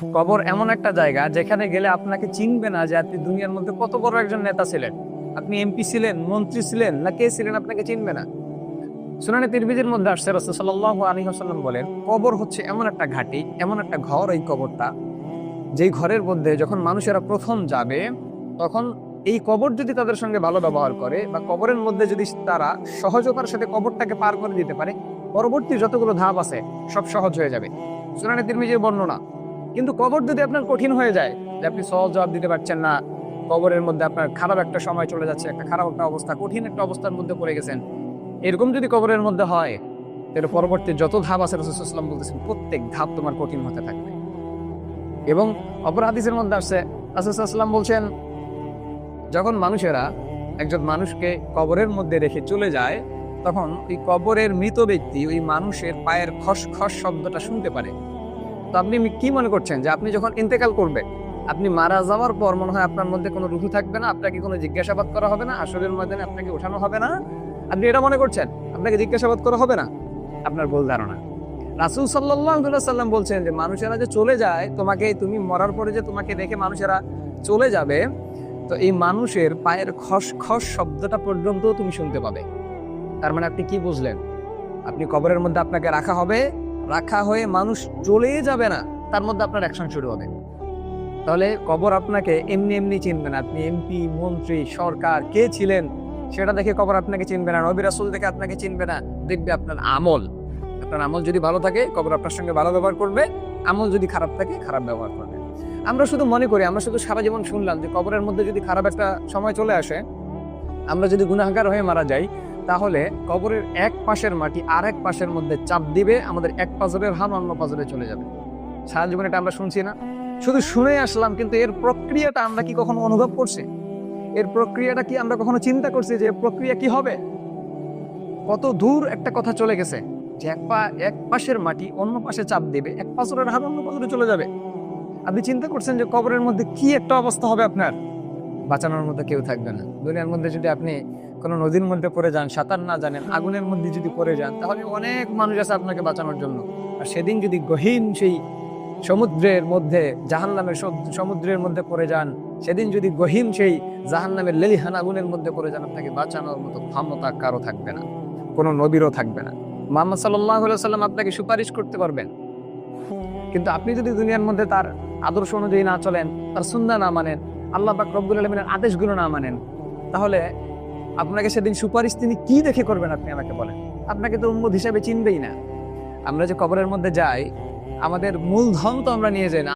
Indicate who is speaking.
Speaker 1: কবর এমন একটা জায়গা যেখানে গেলে আপনাকে চিনবে না যে আপনি দুনিয়ার মধ্যে কত বড় একজন নেতা ছিলেন। আপনি এমপি ছিলেন, মন্ত্রী ছিলেন, না কে ছিলেন, আপনাকে চিনবে না। সুনানে তিরমিজির মধ্যে আসছে, রাসূল সাল্লাল্লাহু আলাইহি ওয়াসাল্লাম বলেন, কবর হচ্ছে এমন একটা ঘাঁটি, এমন একটা ঘর, এই কবরটা, যেই ঘরের মধ্যে যখন মানুষেরা প্রথম যাবে, তখন এই কবর যদি তাদের সঙ্গে ভালো ব্যবহার করে বা কবরের মধ্যে যদি তারা সহজতার সাথে কবরটাকে পার করে দিতে পারে, পরবর্তী যতগুলো ধাপ আছে সব সহজ হয়ে যাবে। সুনানে তিরমিজির বর্ণনা। কিন্তু কবর যদি আপনার কঠিন হয়ে যায়, যে আপনি সহজ জবাব দিতে পারছেন না, কবরের মধ্যে আপনার খারাপ একটা সময় চলে যাচ্ছে, একটা খারাপ একটা অবস্থা, কঠিন একটা অবস্থার মধ্যে পড়ে গেছেন, এরকম যদি কবরের মধ্যে হয়, তাহলে পরবর্তী যত ধাপ আছে রাসূল সাল্লাল্লাহু আলাইহি ওয়াসাল্লাম বলতেছেন প্রত্যেক ধাপ তোমার কঠিন হতে থাকবে। এবং অপর হাদিসের মধ্যে আসছে, রাসূল সাল্লাল্লাহু আলাইহি ওয়াসাল্লাম বলছেন, যখন মানুষেরা একজন মানুষকে কবরের মধ্যে রেখে চলে যায়, তখন ওই কবরের মৃত ব্যক্তি ওই মানুষের পায়ের খসখস শব্দটা শুনতে পারে। তো আপনি কি মনে করছেন যে আপনি যখন ইন্তেকাল করবেন, আপনি মারা যাওয়ার পর মনে হয় আপনার মধ্যে কোনো রুহু থাকবে না, আপনাকে কোনো জিজ্ঞাসাবাদ করা হবে না, হাসরের ময়দানে আপনাকে ওঠানো হবে না? আপনি এটা মনে করছেন আপনাকে জিজ্ঞাসাবাদ করা হবে না? আপনার ভুল ধারণা। রাসূল সাল্লাল্লাহু আলাইহি সাল্লাম বলছেন যে মানুষেরা যে চলে যায়, তুমি মরার পরে যে তোমাকে রেখে মানুষেরা চলে যাবে, তো এই মানুষের পায়ের খসখস শব্দটা পর্যন্ত তুমি শুনতে পাবে। তার মানে আপনি কি বুঝলেন? আপনি কবরের মধ্যে আপনাকে রাখা হবে, রাখা হয়ে মানুষ চলে যাবে না, তার মধ্যে আপনার অ্যাকশন শুরু হবে। তাহলে কবর আপনাকে এমনি এমনি চিনবে না। আপনি এমপি, মন্ত্রী, সরকার কে ছিলেন সেটা দেখে কবর আপনাকে চিনবে না, নবী রাসূল দেখে আপনাকে চিনবে না, দেখবে আপনার আমল। আপনার আমল যদি ভালো থাকে, কবর আপনার সঙ্গে ভালো ব্যবহার করবে, আমল যদি খারাপ থাকে, খারাপ ব্যবহার করবে। আমরা শুধু মনে করি, আমরা শুধু সারা জীবন শুনলাম যে কবরের মধ্যে যদি খারাপ একটা সময় চলে আসে, আমরা যদি গুনাহগার হয়ে মারা যাই, তাহলে কবরের এক পাশের মাটি আর এক পাশের মধ্যে চাপ দিবে, আমাদের এক পাজরের হান অন্য পাজরে চলে যাবে। সারা জীবন এটা আমরা শুনছি না, শুধু শুনে আসলাম, কিন্তু এর প্রক্রিয়াটা আমরা কি কখনো অনুভব করছি? এর প্রক্রিয়াটা কি আমরা কখনো চিন্তা করছি যে প্রক্রিয়া কি হবে? কত দূর একটা কথা চলে গেছে যে এক পাশের মাটি অন্য পাশে চাপ দেবে, এক পাজরের হান অন্য পাজরে চলে যাবে। আপনি চিন্তা করছেন যে কবরের মধ্যে কি একটা অবস্থা হবে আপনার? বাঁচানোর মতো কেউ থাকবে না। দুনিয়ার মধ্যে যদি আপনি কোনো নদীর মধ্যে পড়ে যান, সাঁতার না জানেন, আগুনের মধ্যে যদি পড়ে যান, তাহলে অনেক মানুষ আছে আপনাকে বাঁচানোর জন্য। আর সেদিন যদি গহীন সেই সমুদ্রের মধ্যে, জাহান্নামের সমুদ্রের মধ্যে পড়ে যান, সেদিন যদি গহীন সেই জাহান্নামের লেলিহান আগুনের মধ্যে পড়ে যান, আপনাকে বাঁচানোর মতো ক্ষমতা কারো থাকবে না, কোনো নবীরও থাকবে না। মুহাম্মদ সাল্লাল্লাহু আলাইহি ওয়াসাল্লাম আপনাকে সুপারিশ করতে পারবেন, কিন্তু আপনি যদি দুনিয়ার মধ্যে তার আদর্শ অনুযায়ী না চলেন, তার সুন্নাহ না মানেন, আল্লাহ পাক রব্বুল আলামিনের আদেশগুলো না মানেন, তাহলে আপনাকে সেদিন সুপারিশ তিনি কি দেখে করবেন? আপনি আমাকে বলেন। আপনাকে তো উম্মত হিসাবে চিনবেই না। আমরা যে কবরের মধ্যে যাই, আমাদের মূলধন তো আমরা নিয়ে যাই না।